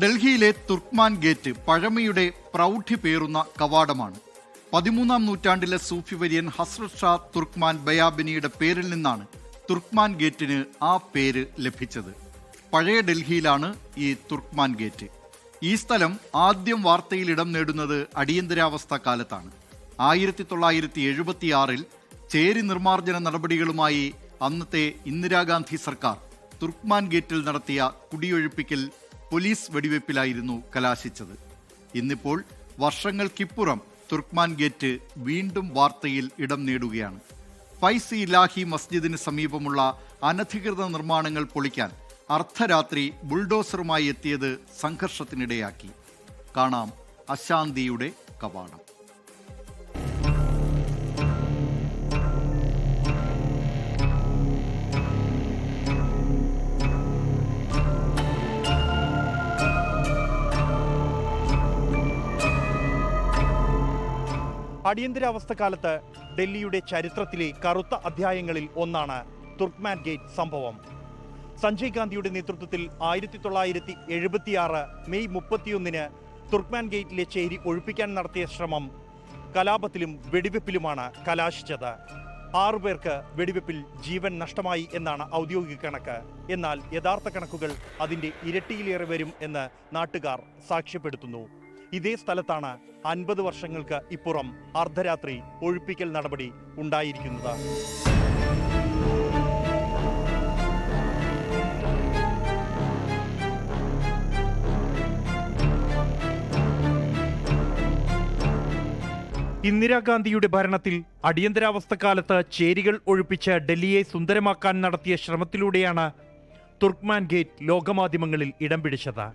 ഡൽഹിയിലെ തുർക്ക്മാൻ ഗേറ്റ് പഴമയുടെ പ്രൗഢി പേറുന്ന കവാടമാണ്. 13-ാം നൂറ്റാണ്ടിലെ സൂഫി വര്യൻ ഹസ്രത് ഷാ തുർക്ക്മാൻ ബയാബിനിയുടെ പേരിൽ നിന്നാണ് തുർക്ക്മാൻ ഗേറ്റിന് ആ പേര് ലഭിച്ചത്. പഴയ ഡൽഹിയിലാണ് ഈ തുർക്ക്മാൻ ഗേറ്റ്. ഈ സ്ഥലം ആദ്യം വാർത്തയിൽ ഇടം നേടുന്നത് അടിയന്തരാവസ്ഥ കാലത്താണ്. 1976-ൽ ചേരി നിർമ്മാർജ്ജന നടപടികളുമായി അന്നത്തെ ഇന്ദിരാഗാന്ധി സർക്കാർ തുർക്ക്മാൻ ഗേറ്റിൽ നടത്തിയ കുടിയൊഴിപ്പിക്കൽ പോലീസ് വെടിവെപ്പിലായിരുന്നു കലാശിച്ചത്. ഇന്നിപ്പോൾ വർഷങ്ങൾക്കിപ്പുറം തുർക്ക്മാൻ ഗേറ്റ് വീണ്ടും വാർത്തയിൽ ഇടം നേടുകയാണ്. ഫൈസി ഇലാഹി മസ്ജിദിന് സമീപമുള്ള അനധികൃത നിർമ്മാണങ്ങൾ പൊളിക്കാൻ അർദ്ധരാത്രി ബുൾഡോസറുമായി എത്തിയത് സംഘർഷത്തിനിടയാക്കി. കാണാം അശാന്തിയുടെ കവാടം. അടിയന്തരാവസ്ഥ കാലത്ത് ഡൽഹിയുടെ ചരിത്രത്തിലെ കറുത്ത അധ്യായങ്ങളിൽ ഒന്നാണ് തുർക്ക്മാൻ ഗേറ്റ് സംഭവം. സഞ്ജയ് ഗാന്ധിയുടെ നേതൃത്വത്തിൽ 1976 മെയ് 31-ന് തുർക്ക്മാൻ ഗേറ്റിലെ ചേരി ഒഴിപ്പിക്കാൻ നടത്തിയ ശ്രമം കലാപത്തിലും വെടിവെപ്പിലുമാണ് കലാശിച്ചത്. 6 പേർക്ക് വെടിവെപ്പിൽ ജീവൻ നഷ്ടമായി എന്നാണ് ഔദ്യോഗിക കണക്ക്. എന്നാൽ യഥാർത്ഥ കണക്കുകൾ അതിന്റെ ഇരട്ടിയിലേറെ വരും എന്ന് നാട്ടുകാർ സാക്ഷ്യപ്പെടുത്തുന്നു. ഇതേ സ്ഥലത്താണ് 50 വർഷങ്ങൾക്ക് ഇപ്പുറം അർദ്ധരാത്രി ഒഴിപ്പിക്കൽ നടപടി ഉണ്ടായിരിക്കുന്നത്. ഇന്ദിരാഗാന്ധിയുടെ ഭരണത്തിൽ അടിയന്തരാവസ്ഥ കാലത്ത് ചേരികൾ ഒഴിപ്പിച്ച് ഡൽഹിയെ സുന്ദരമാക്കാൻ നടത്തിയ ശ്രമത്തിലൂടെയാണ് തുർക്ക്മാൻ ഗേറ്റ് ലോകമാധ്യമങ്ങളിൽ ഇടം പിടിച്ചത്.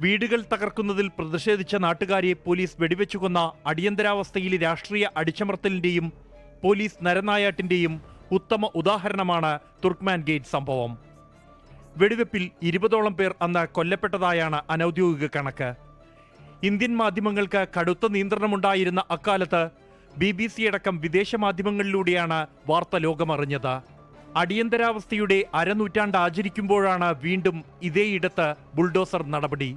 വീടുകൾ തകർക്കുന്നതിൽ പ്രതിഷേധിച്ച നാട്ടുകാരെ പോലീസ് വെടിവെച്ചുകൊന്ന അടിയന്തരാവസ്ഥയിലെ രാഷ്ട്രീയ അടിച്ചമർത്തലിന്റെയും പോലീസ് നരനായാട്ടിന്റെയും ഉത്തമ ഉദാഹരണമാണ് തുർക്ക്മാൻ ഗേറ്റ് സംഭവം. വെടിവെപ്പിൽ 20ഓളം പേർ അന്ന് കൊല്ലപ്പെട്ടതായാണ് അനൌദ്യോഗിക കണക്ക്. ഇന്ത്യൻ മാധ്യമങ്ങൾക്ക് കടുത്ത നിയന്ത്രണമുണ്ടായിരുന്ന അക്കാലത്ത് BBC അടക്കം വിദേശ മാധ്യമങ്ങളിലൂടെയാണ് വാർത്ത ലോകമറിഞ്ഞത്. അടിയന്തരാവസ്ഥയുടെ അരനൂറ്റാണ്ട് ആചരിക്കുമ്പോഴാണ് വീണ്ടും ഇതേയിടത്ത് ബുൾഡോസർ നടപടി.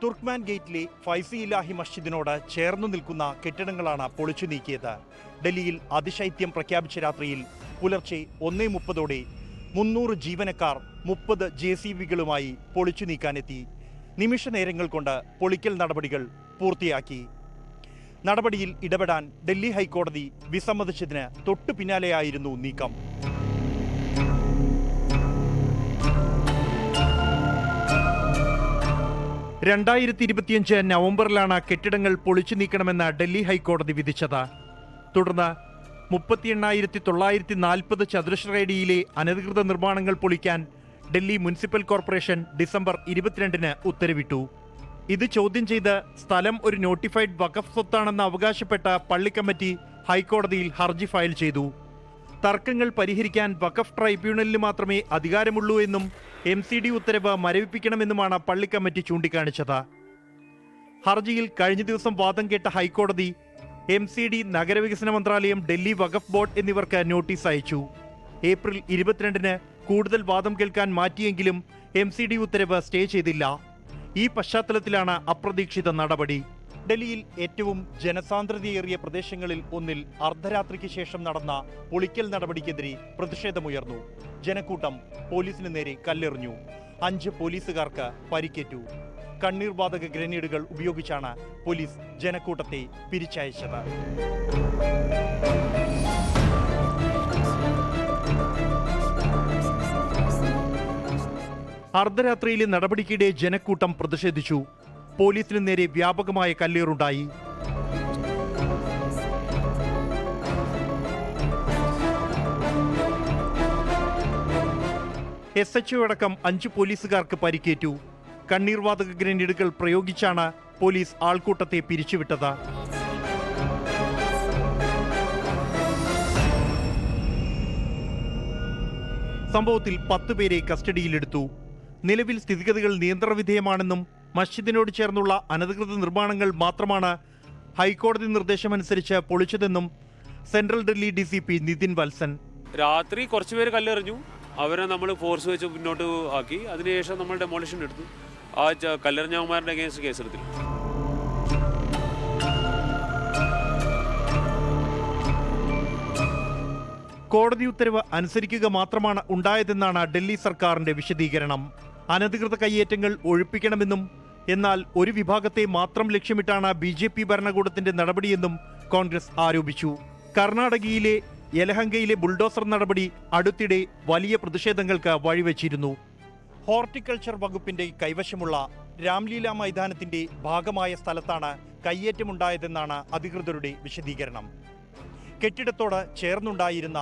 തുർക്ക്മാൻ ഗേറ്റിലെ ഫൈസി ഇലാഹി മസ്ജിദിനോട് ചേർന്നു നിൽക്കുന്ന കെട്ടിടങ്ങളാണ് പൊളിച്ചു നീക്കിയത്. ഡൽഹിയിൽ അതിശൈത്യം പ്രഖ്യാപിച്ച രാത്രിയിൽ പുലർച്ചെ 1:30 300 ജീവനക്കാർ 30 JCBകളുമായി പൊളിച്ചു നീക്കാനെത്തി. നിമിഷ നേരങ്ങൾ കൊണ്ട് പൊളിക്കൽ നടപടികൾ പൂർത്തിയാക്കി. നടപടിയിൽ ഇടപെടാൻ ഡൽഹി ഹൈക്കോടതി വിസമ്മതിച്ചതിന് തൊട്ടു പിന്നാലെയായിരുന്നു നീക്കം. നവംബറിലാണ് കെട്ടിടങ്ങൾ പൊളിച്ചു നീക്കണമെന്ന് ഡൽഹി ഹൈക്കോടതി വിധിച്ചത്. തുടർന്ന് 38,940 ചതുരശ്ര അടിയിലെ അനധികൃത നിർമ്മാണങ്ങൾ പൊളിക്കാൻ ഡൽഹി മുനിസിപ്പൽ കോർപ്പറേഷൻ ഡിസംബർ 22-ന് ഉത്തരവിട്ടു. ഇത് ചോദ്യം ചെയ്ത് സ്ഥലം ഒരു നോട്ടിഫൈഡ് വഖഫ് സ്വത്താണെന്ന് അവകാശപ്പെട്ട പള്ളി കമ്മിറ്റി ഹൈക്കോടതിയിൽ ഹർജി ഫയൽ ചെയ്തു. തർക്കങ്ങൾ പരിഹരിക്കാൻ വഖഫ് ട്രൈബ്യൂണലിന് മാത്രമേ അധികാരമുള്ളൂ എന്നും MCD ഉത്തരവ് മരവിപ്പിക്കണമെന്നുമാണ് പള്ളി കമ്മിറ്റി ചൂണ്ടിക്കാണിച്ചത്. ഹർജിയിൽ കഴിഞ്ഞ ദിവസം വാദം കേട്ട ഹൈക്കോടതി MCD, നഗരവികസന മന്ത്രാലയം, ഡൽഹി വഖഫ് ബോർഡ് എന്നിവർക്ക് നോട്ടീസ് അയച്ചു. ഏപ്രിൽ 22-ന് കൂടുതൽ വാദം കേൾക്കാൻ മാറ്റിയെങ്കിലും MCD ഉത്തരവ് സ്റ്റേ ചെയ്തില്ല. ഈ പശ്ചാത്തലത്തിലാണ് അപ്രതീക്ഷിത നടപടി. ഡൽഹിയിൽ ഏറ്റവും ജനസാന്ദ്രതയേറിയ പ്രദേശങ്ങളിൽ ഒന്നിൽ അർദ്ധരാത്രിക്ക് ശേഷം നടന്ന പൊളിക്കൽ നടപടിക്കെതിരെ പ്രതിഷേധമുയർന്നു. ജനക്കൂട്ടം പോലീസിന് നേരെ കല്ലെറിഞ്ഞു. 5 പോലീസുകാർക്ക് പരിക്കേറ്റു. കണ്ണീർവാതക ഗ്രനേഡുകൾ ഉപയോഗിച്ചാണ് പോലീസ് ജനക്കൂട്ടത്തെ പിരിച്ചയച്ചത്. അർദ്ധരാത്രിയിലെ നടപടിക്കിടെ ജനക്കൂട്ടം പ്രതിഷേധിച്ചു. പോലീസിന് നേരെ വ്യാപകമായ കല്ലേറുണ്ടായി. SHO അടക്കം 5 പോലീസുകാർക്ക് പരിക്കേറ്റു. കണ്ണീർവാതക ഗ്രനേഡുകൾ പ്രയോഗിച്ചാണ് പോലീസ് ആൾക്കൂട്ടത്തെ പിരിച്ചുവിട്ടത്. സംഭവത്തിൽ 10 പേരെ കസ്റ്റഡിയിലെടുത്തു. നിലവിൽ സ്ഥിതിഗതികൾ നിയന്ത്രണവിധേയമാണെന്നും മസ്ജിദിനോട് ചേർന്നുള്ള അനധികൃത നിർമ്മാണങ്ങൾ മാത്രമാണ് ഹൈക്കോടതി നിർദ്ദേശമനുസരിച്ച് പൊളിച്ചതെന്നും സെൻട്രൽ ഡൽഹി DCP നിതിൻ വത്സൻ. രാത്രി കുറച്ചുപേര് കല്ലെറിഞ്ഞു. അവരെ നമ്മൾ ഫോഴ്സ് വെച്ച് മുന്നോട്ട് ആക്കി. അതിനുശേഷം നമ്മൾ ഡെമോളിഷൻ എടുത്തു. आज കല്ലറിഞ്ഞകുമാരൻ്റെ അഗേൻസ്റ്റ് കേസെടുത്തില്ല. കോടതി ഉത്തരവ് അനുസരിക്കുക മാത്രമാണ് ഉണ്ടായതെന്നാണ് ഡൽഹി സർക്കാരിന്റെ വിശദീകരണം. അനധികൃത കയ്യേറ്റങ്ങൾ ഒഴിപ്പിക്കണമെന്നും എന്നാൽ ഒരു വിഭാഗത്തെ മാത്രം ലക്ഷ്യമിട്ടാണ് BJP ഭരണകൂടത്തിന്റെ നടപടിയെന്നും കോൺഗ്രസ് ആരോപിച്ചു. കർണാടകയിലെ യലഹങ്കയിലെ ബുൾഡോസർ നടപടി അടുത്തിടെ വലിയ പ്രതിഷേധങ്ങൾക്ക് വഴിവെച്ചിരുന്നു. ഹോർട്ടിക്കൾച്ചർ വകുപ്പിന്റെ കൈവശമുള്ള രാംലീല മൈതാനത്തിന്റെ ഭാഗമായ സ്ഥലത്താണ് കയ്യേറ്റമുണ്ടായതെന്നാണ് അധികൃതരുടെ വിശദീകരണം. കെട്ടിടത്തോട് ചേർന്നുണ്ടായിരുന്ന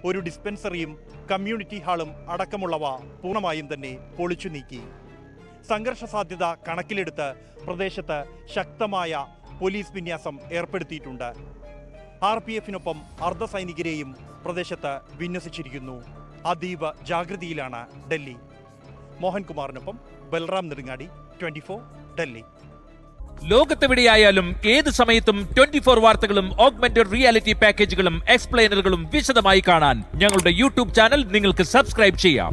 ഒരു ഡിസ്പെൻസറിയും കമ്മ്യൂണിറ്റി ഹാളും അടക്കമുള്ളവ പൂർണ്ണമായും തന്നെ പൊളിച്ചു നീക്കി. സംഘർഷ സാധ്യത കണക്കിലെടുത്ത് പ്രദേശത്ത് ശക്തമായ പോലീസ് വിന്യാസം ഏർപ്പെടുത്തിയിട്ടുണ്ട്. RPF-നൊപ്പം അർദ്ധസൈനികരെയും പ്രദേശത്ത് വിന്യസിച്ചിരിക്കുന്നു. അതീവ ജാഗ്രതയിലാണ് ഡൽഹി. മോഹൻകുമാറിനൊപ്പം ബൽറാം നെടുങ്ങാടി, 24 ഡൽഹി. ലോകത്തെവിടെയായാലും ഏത് സമയത്തും 24 വാർത്തകളും ഓഗ്മെന്റഡ് റിയാലിറ്റി പാക്കേജുകളും എക്സ്പ്ലെയിനറുകളും വിശദമായി കാണാൻ ഞങ്ങളുടെ യൂട്യൂബ് ചാനൽ നിങ്ങൾക്ക് സബ്സ്ക്രൈബ് ചെയ്യാം.